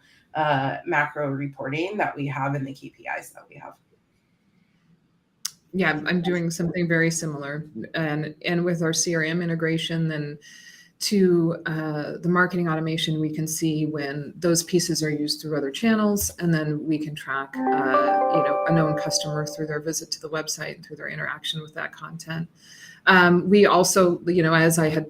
B: reporting that we have and the KPIs that we have.
C: Yeah, I'm doing something very similar, and with our CRM integration, then to the marketing automation, we can see when those pieces are used through other channels, and then we can track a known customer through their visit to the website and through their interaction with that content. We also, as I had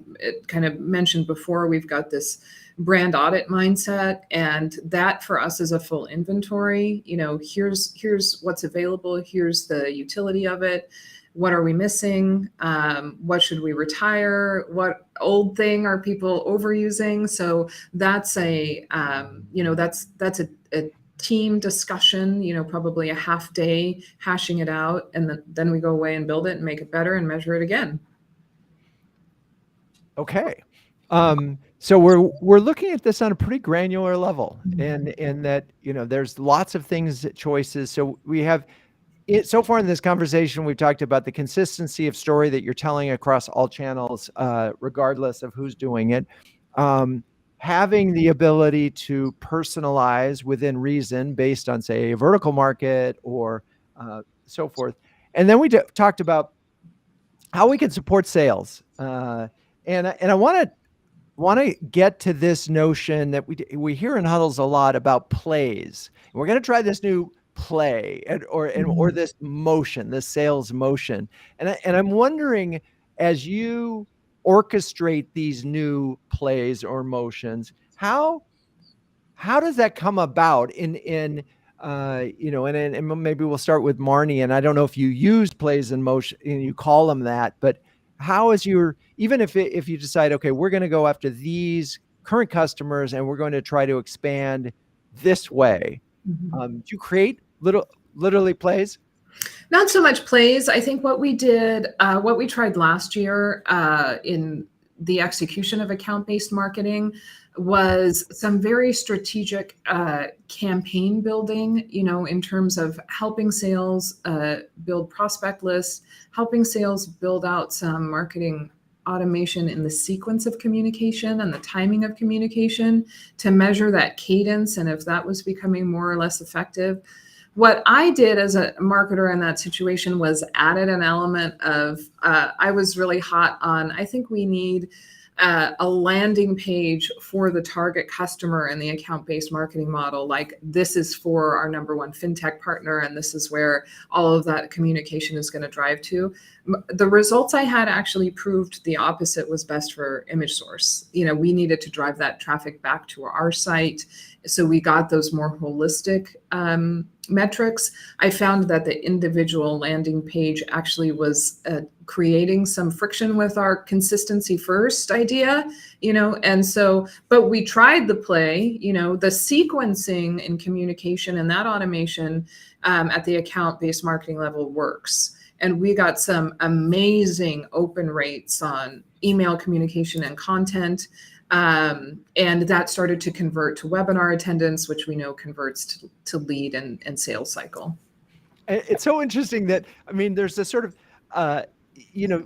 C: kind of mentioned before, we've got this brand audit mindset, and that for us is a full inventory. Here's what's available, here's the utility of it, what are we missing, what should we retire, what old thing are people overusing. So that's a team discussion, probably a half day hashing it out, and then we go away and build it and make it better and measure it again.
A: Okay. So we're looking at this on a pretty granular level, and that, there's lots of things, choices. So we have it so far in this conversation, we've talked about the consistency of story that you're telling across all channels, regardless of who's doing it. Having the ability to personalize within reason based on, say, a vertical market or so forth. And then we talked about how we can support sales. And I want to get to this notion that we hear in huddles a lot about plays. And we're going to try this new play or this motion, this sales motion. And I'm wondering, as you orchestrate these new plays or motions, how does that come about and maybe we'll start with Marni. And I don't know if you use plays in motion and you call them that, but how is even if you decide, okay, we're going to go after these current customers and we're going to try to expand this way, do you create literally plays?
C: Not so much plays. I think what we did, what we tried last year in the execution of account-based marketing was some very strategic campaign building, in terms of helping sales build prospect lists, helping sales build out some marketing automation in the sequence of communication and the timing of communication to measure that cadence and if that was becoming more or less effective. What I did as a marketer in that situation was added an element of, I was really hot on, I think we need a landing page for the target customer in the account-based marketing model. Like, this is for our number one fintech partner, and this is where all of that communication is going to drive to. The results I had actually proved the opposite was best for ImageSource. We needed to drive that traffic back to our site. So we got those more holistic metrics. I found that the individual landing page actually was creating some friction with our consistency first idea, and so, but we tried the play, the sequencing and communication and that automation at the account-based marketing level works. And we got some amazing open rates on email communication and content. And that started to convert to webinar attendance, which we know converts to lead and sales cycle.
A: It's so interesting that, there's this sort of,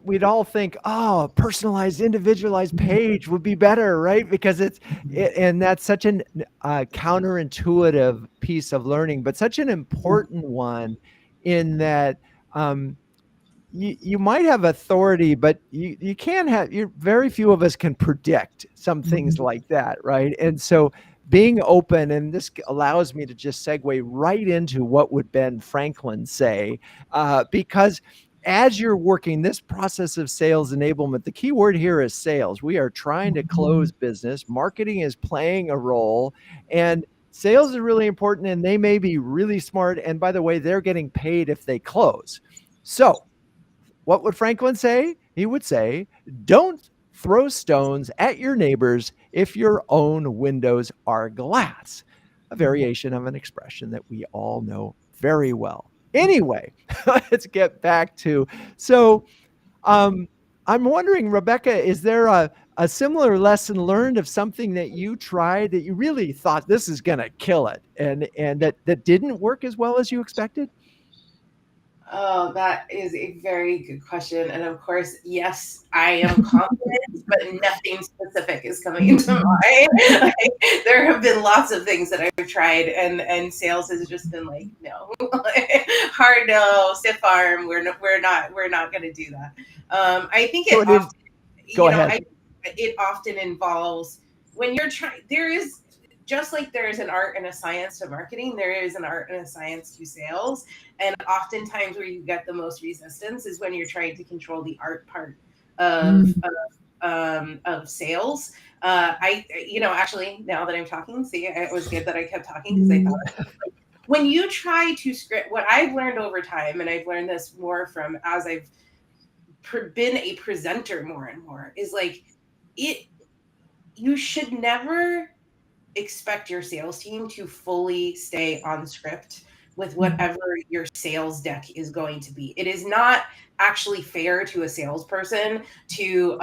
A: we'd all think, a personalized, individualized page would be better, right? Because and that's such an counterintuitive piece of learning, but such an important one in that, you might have authority, but you can't have, very few of us can predict some things like that, right? And so being open, and this allows me to just segue right into what would Ben Franklin say, because as you're working this process of sales enablement, the key word here is sales. We are trying to close business. Marketing is playing a role, and Sales is really important, and they may be really smart. And by the way, they're getting paid if they close. So what would Franklin say? He would say, don't throw stones at your neighbors if your own windows are glass. A variation of an expression that we all know very well. Anyway, let's get back to, so I'm wondering, Rebecca, is there a similar lesson learned of something that you tried that you really thought this is going to kill it, and that didn't work as well as you expected?
B: Oh, that is a very good question. And of course, yes, I am confident, but nothing specific is coming into mind. Like, there have been lots of things that I've tried, and sales has just been like, no, hard no, stiff arm. We're not going to do that. I think
A: So
B: it
A: it is,
B: often,
A: go
B: you know,
A: ahead.
B: it often involves when you're trying. There is, just like there is an art and a science to marketing, there is an art and a science to sales. And oftentimes where you get the most resistance is when you're trying to control the art part of sales. Actually, now that I'm talking, see, it was good that I kept talking because I thought when you try to script, what I've learned over time, and I've learned this more from as I've been a presenter more and more, is like you should never expect your sales team to fully stay on script with whatever your sales deck is going to be. It is not actually fair to a salesperson to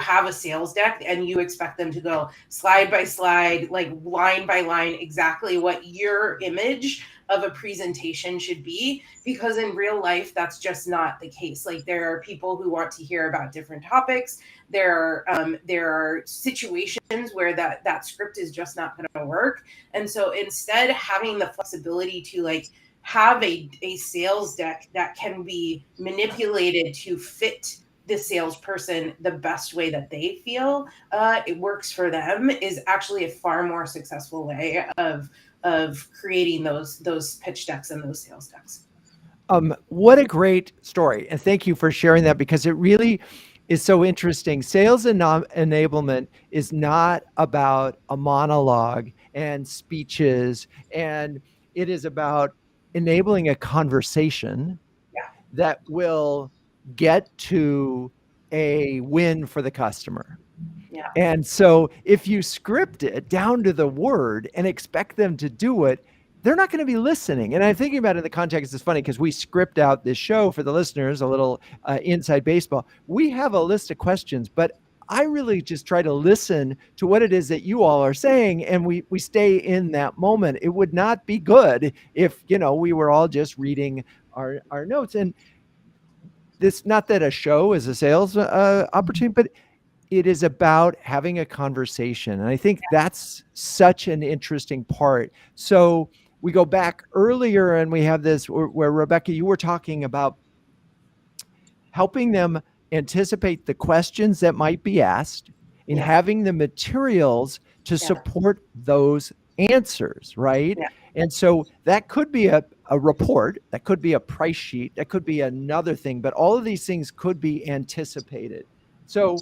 B: have a sales deck and you expect them to go slide by slide, like line by line, exactly what your image of a presentation should be, because in real life that's just not the case. Like, there are people who want to hear about different topics. There are situations where that script is just not going to work. And so instead, having the flexibility to like have a sales deck that can be manipulated to fit the salesperson the best way that they feel it works for them is actually a far more successful way of creating those pitch decks and those sales decks.
A: What a great story. And thank you for sharing that, because it really is so interesting. Sales enablement is not about a monologue and speeches, and it is about enabling a conversation that will get to a win for the customer.
B: Yeah.
A: And so if you script it down to the word and expect them to do it, they're not going to be listening. And I'm thinking about it in the context, it's funny because we script out this show for the listeners, a little inside baseball. We have a list of questions, but I really just try to listen to what it is that you all are saying, and we stay in that moment. It would not be good if, we were all just reading our notes. And this, not that a show is a sales opportunity, but it is about having a conversation. And I think that's such an interesting part. So we go back earlier and we have this where Rebecca, you were talking about helping them anticipate the questions that might be asked and having the materials to support those answers, right?
B: Yeah.
A: And so that could be a report, that could be a price sheet, that could be another thing, but all of these things could be anticipated. So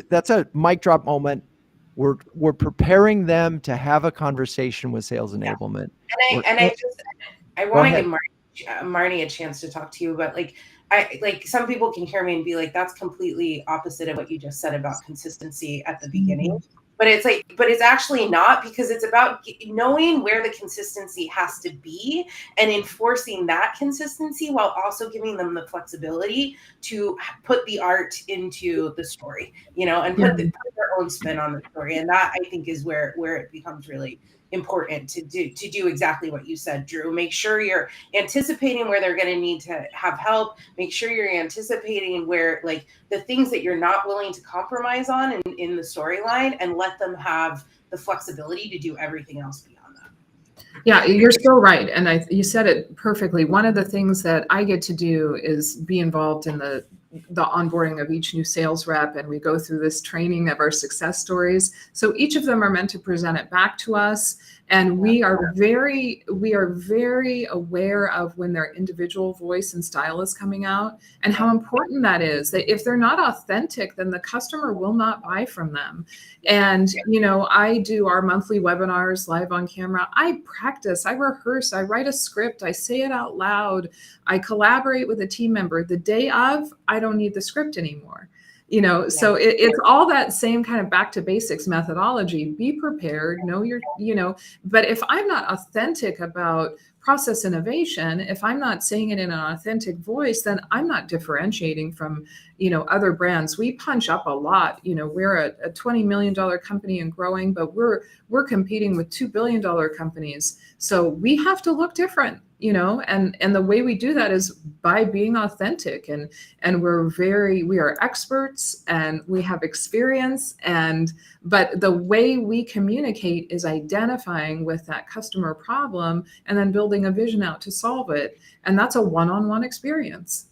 A: that's a mic drop moment. We're preparing them to have a conversation with sales enablement.
B: I want to give Marni a chance to talk to you, but like some people can hear me and be like, that's completely opposite of what you just said about consistency at the beginning. But it's actually not, because it's about knowing where the consistency has to be and enforcing that consistency while also giving them the flexibility to put the art into the story, and put their own spin on the story. And that, I think, is where it becomes really important to do exactly what you said, Drew. Make sure you're anticipating where they're going to need to have help. Make sure you're anticipating where, like, the things that you're not willing to compromise on in the storyline, and let them have the flexibility to do everything else beyond that.
C: Yeah, you're so right. And you said it perfectly. One of the things that I get to do is be involved in the onboarding of each new sales rep, and we go through this training of our success stories. So each of them are meant to present it back to us, And we are very aware of when their individual voice and style is coming out, and how important that is. That if they're not authentic, then the customer will not buy from them. And I do our monthly webinars live on camera. I practice, I rehearse, I write a script, I say it out loud, I collaborate with a team member. The day of, I don't need the script anymore. So it's all that same kind of back to basics methodology. Be prepared, know your, but if I'm not authentic about process innovation, if I'm not saying it in an authentic voice, then I'm not differentiating from, other brands. We punch up a lot. We're a $20 million company and growing, but we're competing with $2 billion companies. So we have to look different, and the way we do that is by being authentic, and we are experts and we have experience, but the way we communicate is identifying with that customer problem and then building a vision out to solve it. And that's a one-on-one experience.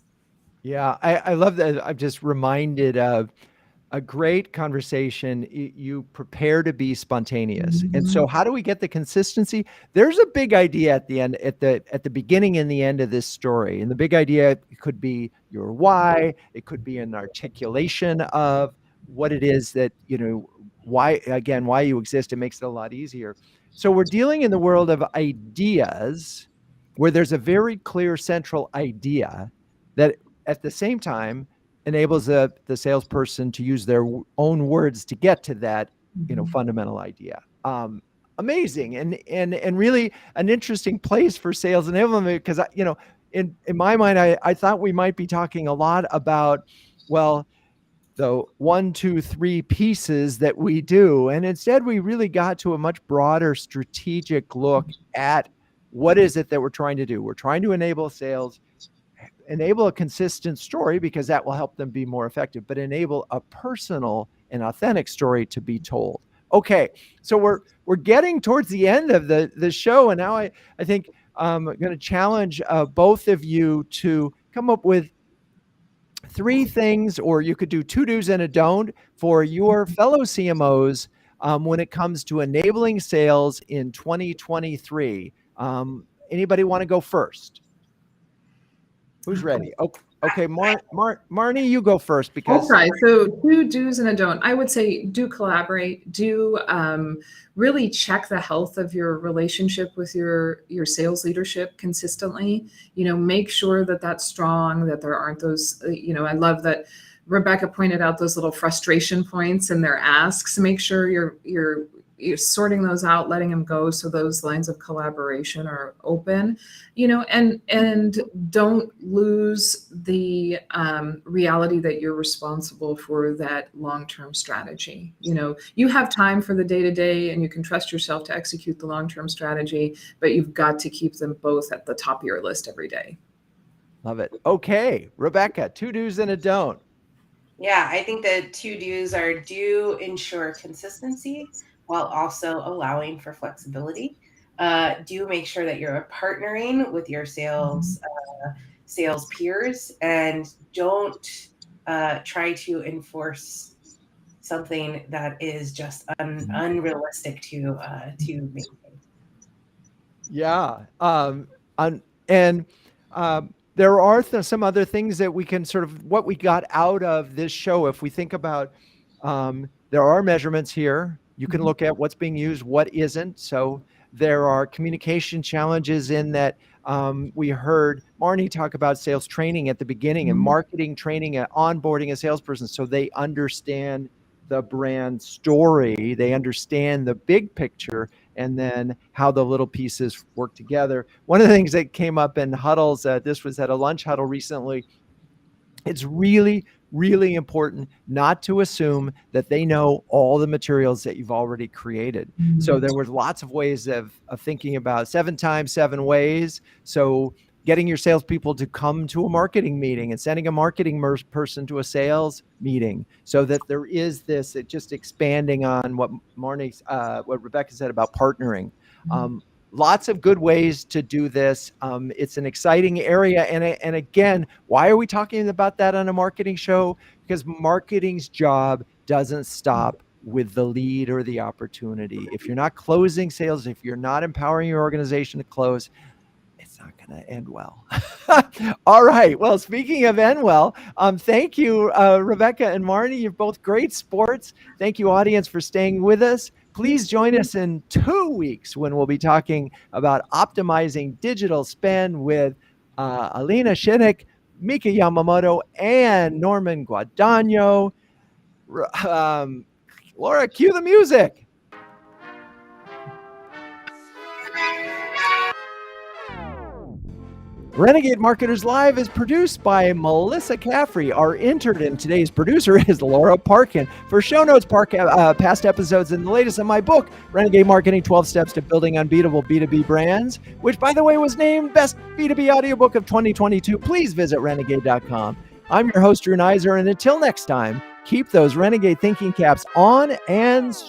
A: Yeah, I love that. I'm just reminded of a great conversation. You prepare to be spontaneous. And so how do we get the consistency? There's a big idea at the end, at the beginning and the end of this story. And the big idea could be your why. It could be an articulation of what it is that, why you exist. It makes it a lot easier. So we're dealing in the world of ideas where there's a very clear central idea that at the same time enables the salesperson to use their own words to get to that, fundamental idea. Amazing. And really an interesting place for sales enablement, because, in my mind, I thought we might be talking a lot about, the 1, 2, 3 pieces that we do. And instead we really got to a much broader strategic look at what is it that we're trying to do. We're trying to enable sales, enable a consistent story, because that will help them be more effective, but enable a personal and authentic story to be told. Okay, so we're getting towards the end of the show, and now I think I'm going to challenge both of you to come up with 3 things, or you could do 2 do's and a don't for your fellow CMOs when it comes to enabling sales in 2023. Anybody want to go first? Who's ready? Okay, Marni, you go first, because
C: I'll try. So 2 do's and a don't. I would say do collaborate. Do really check the health of your relationship with your sales leadership consistently. Make sure that that's strong, that there aren't those, I love that Rebecca pointed out those little frustration points in their asks. Make sure you're sorting those out, letting them go, so those lines of collaboration are open, and don't lose the reality that you're responsible for that long-term strategy. You have time for the day-to-day, and you can trust yourself to execute the long-term strategy, but you've got to keep them both at the top of your list every day.
A: Love it. Okay, Rebecca, 2 do's and a don't.
B: Yeah, I think the 2 do's are do ensure consistency while also allowing for flexibility. Do make sure that you're partnering with your sales peers, and don't try to enforce something that is just unrealistic to maintain.
A: Yeah, there are some other things that we can sort of, what we got out of this show. If we think about, there are measurements here. You can look at what's being used, what isn't. So there are communication challenges in that. We heard Marni talk about sales training at the beginning, and marketing training and onboarding a salesperson so they understand the brand story, they understand the big picture, and then how the little pieces work together. One of the things that came up in huddles, this was at a lunch huddle recently, it's really, really important not to assume that they know all the materials that you've already created. So there was lots of ways of thinking about 7 times 7 ways. So getting your salespeople to come to a marketing meeting and sending a marketing person to a sales meeting, so that there is this, just expanding on what what Rebecca said about partnering. Lots of good ways to do this. It's an exciting area. And again, why are we talking about that on a marketing show? Because marketing's job doesn't stop with the lead or the opportunity. If you're not closing sales, if you're not empowering your organization to close, it's not going to end well. All right. Well, speaking of end well, thank you, Rebecca and Marni. You're both great sports. Thank you, audience, for staying with us. Please join us in 2 weeks when we'll be talking about optimizing digital spend with Alina Shinnick, Mika Yamamoto, and Norman Guadagno. Laura, cue the music. Renegade Marketers Live is produced by Melissa Caffrey. Our intern and today's producer is Laura Parkin. For show notes, past episodes, and the latest in my book, Renegade Marketing, 12 Steps to Building Unbeatable B2B Brands, which, by the way, was named Best B2B Audiobook of 2022, please visit renegade.com. I'm your host, Drew Neiser, and until next time, keep those Renegade thinking caps on and